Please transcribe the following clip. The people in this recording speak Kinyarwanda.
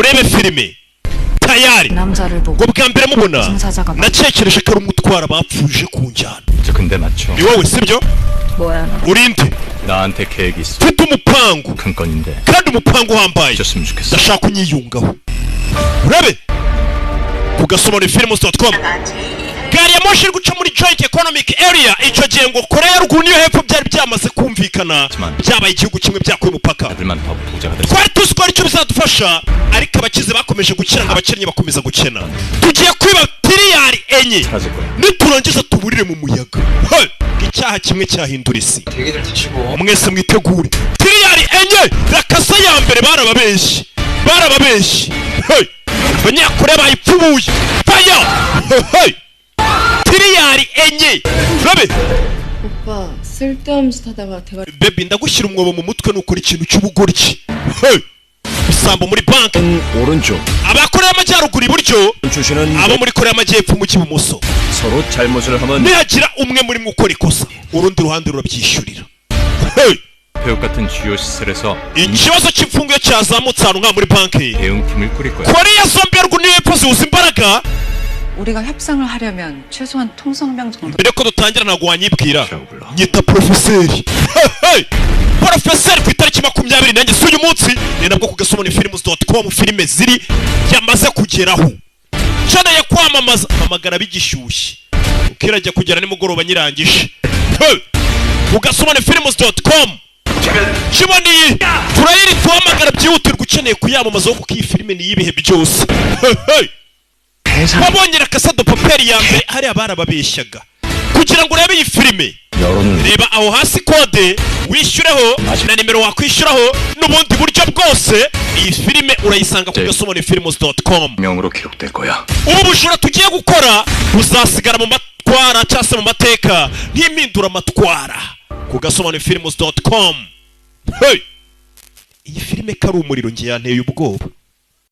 urebe filime tayari ngo bwa mbere mubona nacekereje ko ari umutwara bapfuje ku njyana. 근데 맞죠? ni wowe sibyo? 뭐야? urinde 나한테 계획이 있어. mfite umupangu 큰 건인데. kandi umupangu wambaye 줬으면 좋겠어. ndashaka unyiyungaho. urabe ku gasomoni-films.com gari ya moshi iri guca muri joint economic area. icyo gihe ngo Korea ya ruguru niyo hepfo byari byamaze kumvikana byabaye igihugu kimwe byakuye umupaka. twari tuzi ko aricyo bizadufasha ariko abakize bakomeje gukira ngo abakennye bakomeza gukena. tugiye kwiba tiriyari enye niturangiza tuburire mu muyaga. icyaha kimwe cyahindura isi. mwese mwitegure tiriyari enye. rakasa ya mbere barababeshye abanyakoreya bayipfubuye faya. tiriyari enye. urabe 오빠 쓸데없는 짓 하다가 대가리. bebi ndagushyira umwobo mu mutwe nukora ikintu cy'ubugoryi. bisambo muri banki. 오른쪽. abakoreya amajyaruguru iburyo, 주시는 abo muri koreya amajyepfo mu cy'ibumoso. 서로 잘못을 하면 nihagira umwe muri mwe ukora ikosa urundi ruhande rurabyishyurira. 배역 같은 주요 시설에서 ikibazo cy'imfunguye cyazamutse ahantu nka muri banki. 대응팀을 꾸릴 거야. koreya zombi ya ruguru niyo hepfo zihuza imbaraga. 우리가 협상을 하려면 최소한 통성명 정도. mbere ko dutangira ntabwo wanyibwira nyita porofeseri. porofeseri ku itariki 20 nanjye si uyu munsi ni nabwo ku gasomoni-films.com filime ziri yamaze kugeraho. nkeneye kwamamaza hamagara bigishyushye ukirajya kugera nimugoroba nyirangije. ku gasomoni-films.com kiboniye turayiri tuhamagara byihutirwa ukeneye kuyamamaza kuko iyi filime ni y'ibihe byose. wabonye rakasado paperi ya mbere hariya barababeshyaga kugira ngo urebe iyi filime. reba aho hasi kode wishyureho na nimero wakwishyuraho n'ubundi buryo bwose. iyi filime urayisanga ku gasomoni-films.com. 명으로 기록될 거야. ubu bujura tugiye gukora buzasigara mu matwara cyangwa se mu mateka nk'impindura amatwara ku gasomoni-films.com. iyi filime ko ari umuriro nge yanteye ubwoba.